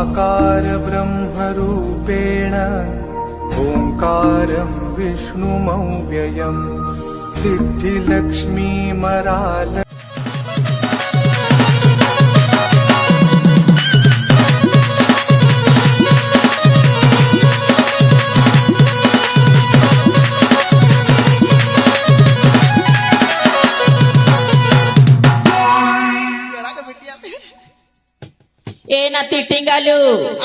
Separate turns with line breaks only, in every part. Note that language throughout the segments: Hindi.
साकार ब्रह्मरूपेण ओंकारं विष्णुमव्ययम् सिद्धिलक्ष्मीमराल
ए नाती टिंगालू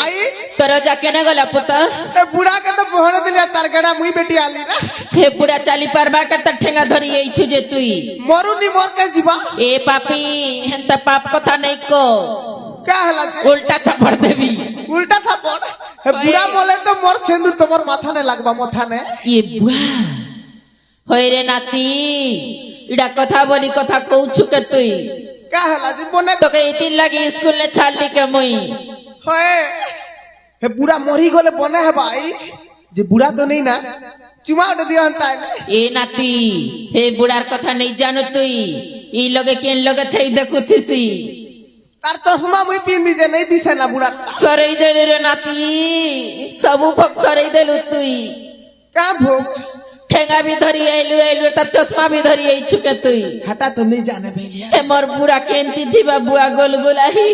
आई
तोर जाके न गला पुत
ए बुढ़ा के तो बहन दिले तारगड़ा मुई बेटी आली ना
हे बुढ़ा चाली परबा के त ठेंगा धरी एई छु जे तुई
मरु नी मर के जीवा
ए पापी हंत पाप कथा नहीं को
क्या हला जे
उल्टा थप्पड़ देवी
उल्टा था पड़ ए बुढ़ा बोले तो मोर सिंदूर तोमर माथा ने लागबा माथा ने
ये बुआ होय रे नाती इडा कथा बोली कथा कहू के तुई
क्या हला जी बोने
तो के इतिन लगी स्कूल ने छाड़ी के मुई
होए हे बुढ़ा मरी गले बने है भाई जे बुढ़ा तो नहीं ना चुमा उड़ दिया हंता है
ए नाती हे बुढ़ार कथा नहीं जानो तुई ई लगे केन लगे थई देखु थिसी
तार चश्मा मुई पिन दीजे नहीं दिसे ना बुढ़ा
सरई देले रे नाती सबु भक सरई देलु तुई
क्या भूख
ठेंगा भी धरी आइलु त चश्मा भी धरी आई छुके तुई
हटा तो नहीं जाने भैया
ए मोर बुढ़ा केंती थी बुआ गोलगोला ही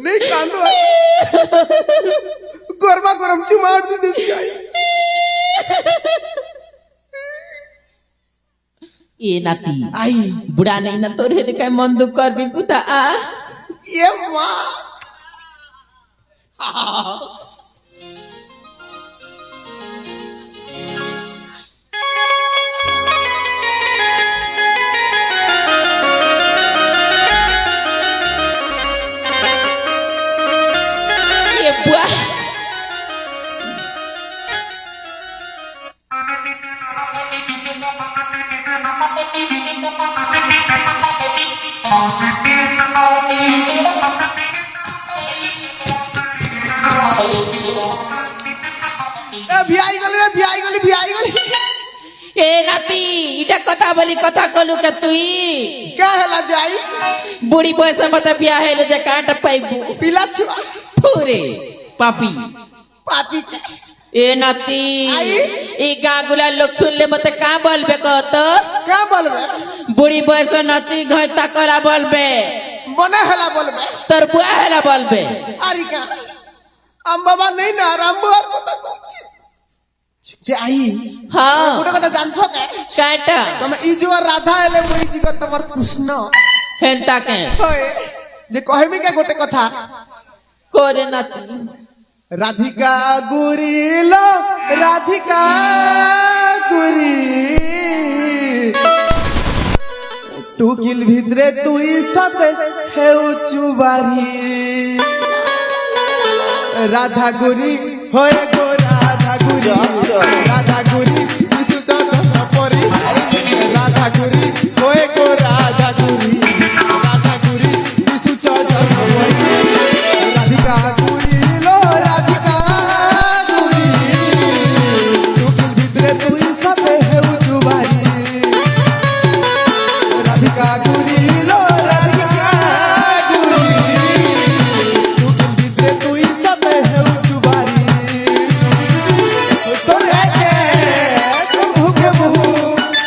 नहीं कांदो गरमा गरम चुमा उड़ दी दिस आई
ए नाती
आई
बुढ़ा नहीं ना तोरे ने काय मन दुख कर भी पुता आ
ये मां
ये बुआ
भी आई गली
ए नाती इटा कथा बोली कथा कलु के तुई
क्या हला जाई
बुढ़ी पैसा मत बिया हेले जे काट पाइबू
पिला छुआ
पूरे पापी
पापी के
ए नाती
आई?
ई गागुला लोग सुन ले मत का बोलबे कहत
क्या बोलबे
बुढ़ी पैसा नाती घइता करा बोलबे
बने हला बोलबे
तोर बुआ हेला बोलबे
अरे का हम बाबा नहीं ना राम बुआ को तो जे आई
हां
पुरो कथा जानछो के
काटा
तुम इजो राधा एले मोई जी को तमर कृष्ण
हेलता के
होय जे कहबी के गोटे कथा
कोरे नाती
राधिका गुरीलो राधिका गुरी टुकिल भितरे तुई सते हेउ चुबारी राधा गुरी होय गो राधा गुरी राधा गुरी विष्णु चंद्र परी राधा गुरी होय गो राधा गुरी विष्णु चंद्र परी राधिका गुरी लो राधिका गुरी टुकिल भितरे तुई सते हेउ चुबारी राधिका गुरी लो राधिका गुरी टुकिल भितरे तुई सते हेउ चुबारी तोरे के तुम भूखे मुहु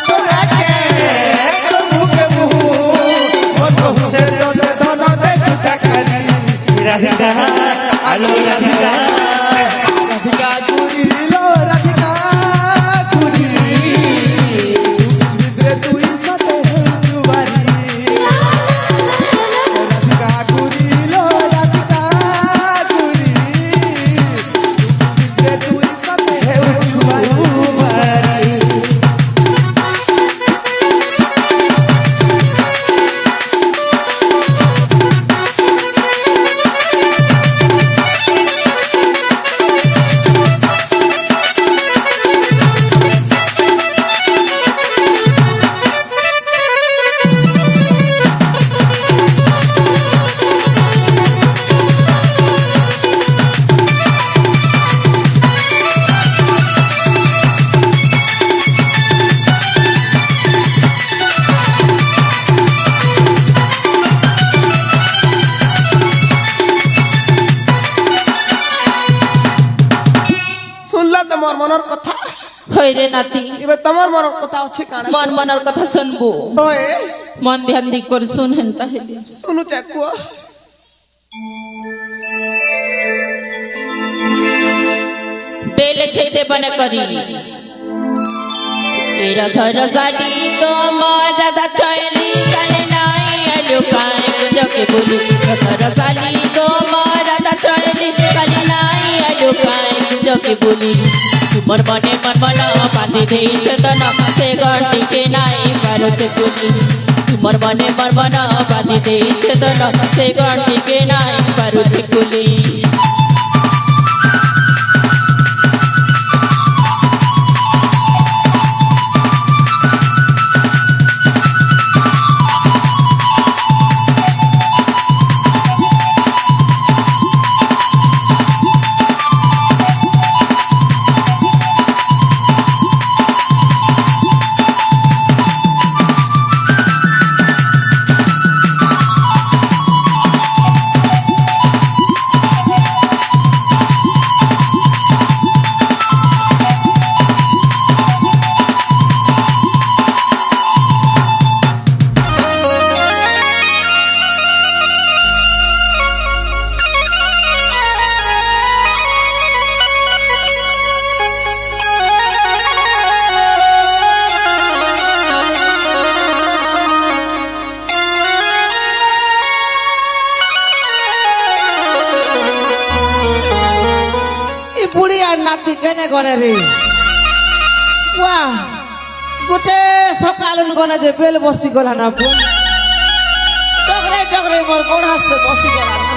तोरे के तुम भूखे मुहु ओ तो से तो धन दे चकरी राधिका आलो राधिका राधिका गुरी लो राधिका गुरी भितरे तुई सते हेउ चुबारी राधिका गुरी लो राधिका गुरी भितरे तुई सते हेउ चुबारी তোমার মনের কথা
হইরে নাতি
এবার তোমার মনের কথা আছে কানা
মন মনের কথা শুনবো
ওই
মন ধ্যান দি করে শুন হেন তাহলে
শুনু চাকুয়া
বেলে ছেদে বনে করি এরা ধর গালি তোমার দাদা চয়লি কালে নাই আলো কাই বুঝকে বলি ধর গালি তোমার দাদা চয়লি কালে নাই আলো কাই বুঝকে বলি তোমার মনে মন মন বাঁধি দিয়েছে তন সে গণ্ডিকে নাই পারতে বলি তোমার মনে মন মন বাঁধি দিয়েছে তন সে গণ্ডিকে নাই পারতে বলি
বুড়ি আর নাতি কেনে গনে রে ওয়া গোটে সকাল গনে যে বেল বসি গলা না টকরে টকরে মোর গোড় হাসতে বসি গলা না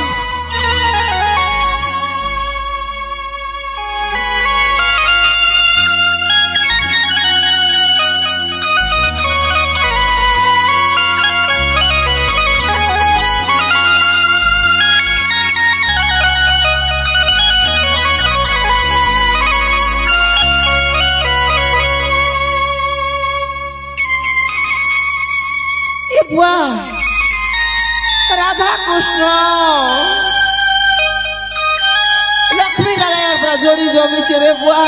রাধা কৃষ্ণ লক্ষ্মী নারায়ণ জড়ি জমিছে রে বুয়া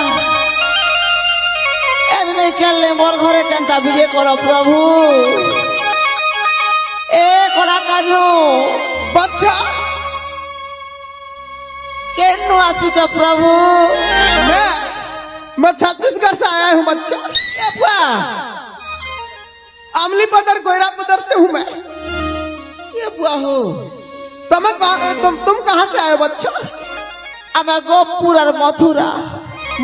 এদিনে খেললে মোর ঘরে কেনতা বিজে কর প্রভু এ কলা কানু বাচ্চা কেন আসিছ প্রভু मैं छत्तीसगढ़ से आया हूँ बच्चा अमली पदर गोयरा पदर से हूँ मैं ये बुआ हो तुम कहाँ से आए बच्चा मैं गोपुर और मथुरा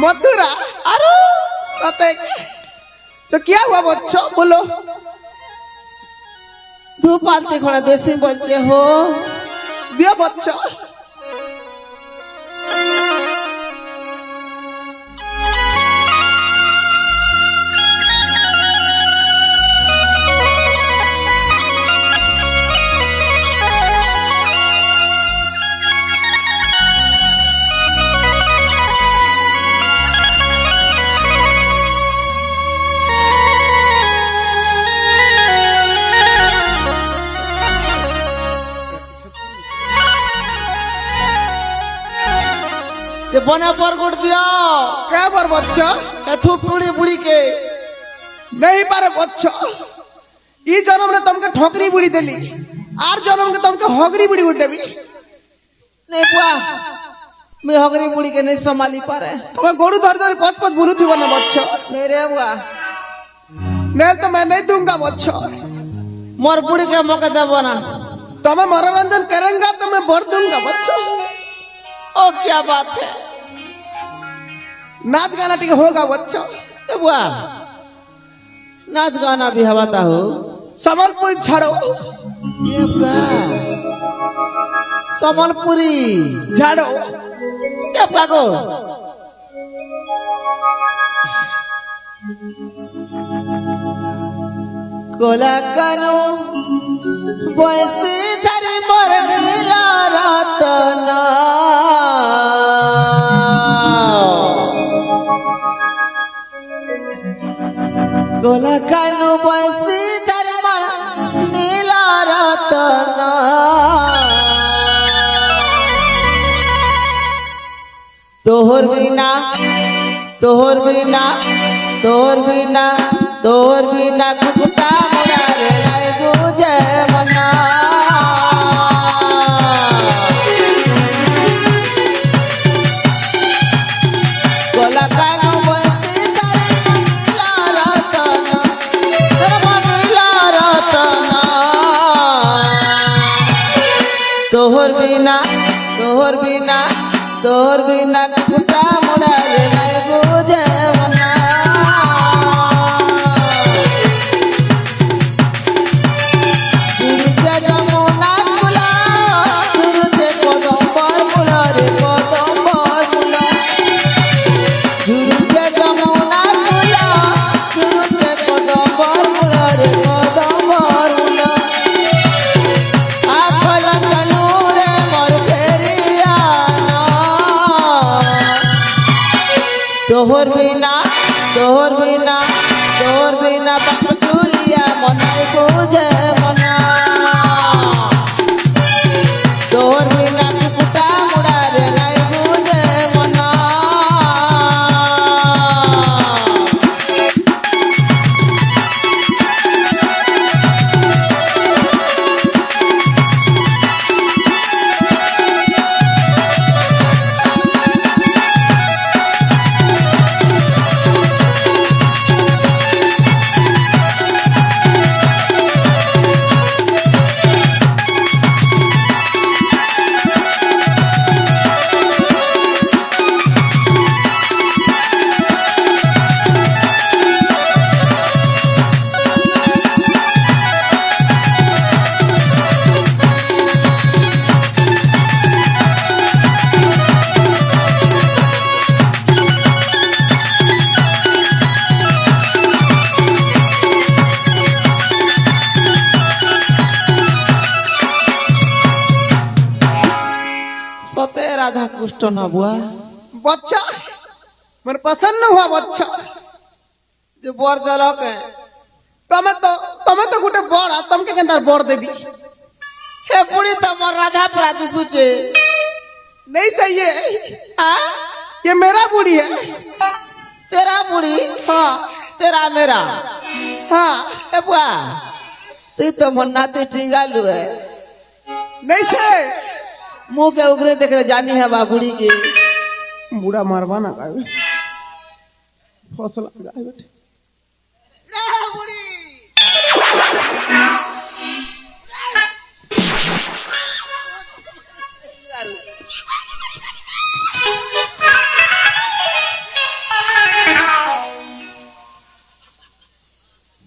मथुरा अरे तो क्या हुआ बच्चा बोलो धूप आलते खड़ा देसी बच्चे हो दिया बच्चा बने पर गुड़ दिया क्या पर बच्चा थुपड़ी बुड़ी के नहीं पारे बच्चा ई जन्म ने तुमके ठोकरी बुड़ी देली आर जन्म के तुमके होगरी बुड़ी उड़ देबी नहीं बुआ मैं होगरी बुड़ी के नहीं संभाली पारे तो गोड़ू धर धर पच पच बुलू थी बने बच्चा नहीं रे बुआ नहीं तो मैं नहीं दूंगा बच्चा मोर बुड़ी के मौका देबो ना तो मैं मनोरंजन करेंगा तो मैं भर दूंगा बच्चा ओ क्या बात है नाच गाना ठीक होगा बच्चा बुआ नाच गाना भी हवाता हो समलपुरी झाड़ो ये बुआ समलपुरी झाड़ो ये बुआ को कोला करो बयसे धरे मोर नीला रतना कोला करो बयसे धरे मोर नीला रतना
তোহর বিনা তোহর বিনা তোহর বিনা তোহর বিনা কুকুটা মোরা রে নাই বুঝে মনা গলা কানো বসে তারে মনিলা রতনা তারে মনিলা রতনা তোহর বিনা তোহর বিনা তোর বিনা কুটা মোরা রে নাই বুঝে মনা সূর্য যমুনা কুলা সূর্য কদম্বর মূল রে কদম্বর মূল সূর্য যমুনা কুলা সূর্য কদম্বর মূল রে কদম্বর মূল আখলা কানুরে মোর ফেরিয়া তোহর বিনা তোহর বিনা তোহর বিনা বাকুলিয়া মনাই বুঝে মনা তোহর বিনা কুকুটা মুড়া রে নাই বুঝে মনা सते राधा कृष्ण ना बुआ
बच्चा मेरे पसंद हुआ बच्चा
जो बर देलक
तमें तो गोटे बर आ तुमके केंदार बर देबी
हे बुढ़ी तो मोर राधा प्राति सुचे
नहीं सही है
आ
ये मेरा बूढ़ी है
तेरा बुढ़ी
हाँ
तेरा मेरा
हाँ
हे बुआ तू तो मन्ना ते टिंगालू है
नहीं से
मुंह के उगरे देख रहे जानी है बा बुढ़ी की
बूढ़ा मारवा ना गावे फसल गावे बेटे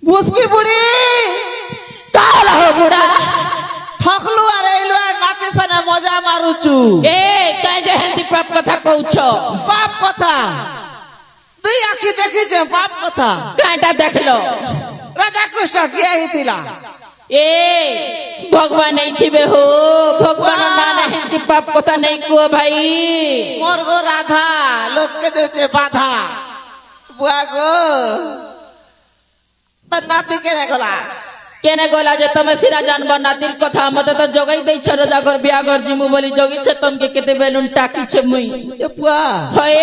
मुस्की बुढ़ी
काल हो बुढ़ा
ठकलू अरे इलुआ नाते सने मजा मारुचू
ए काई जे हंती पाप कथा कहउछ
बाप कथा तुई आखी देखी जे बाप कथा
काटा देखलो
राधा कृष्ण किया ही तिला
ए भगवान नहीं थिबे हो भगवान नाना हंती पाप कथा नहीं को भाई
मोर गो राधा लोक के देचे बाधा बुआ गो तर नाती केने गला
केने गोला जे तमे सिरा जानबो नातिर कथा मते तो जगई दै छ रजा घर बिया घर जिमु बोली जगी छ तमके केते बेलुन टाकी छ मुई
ए बुआ
हए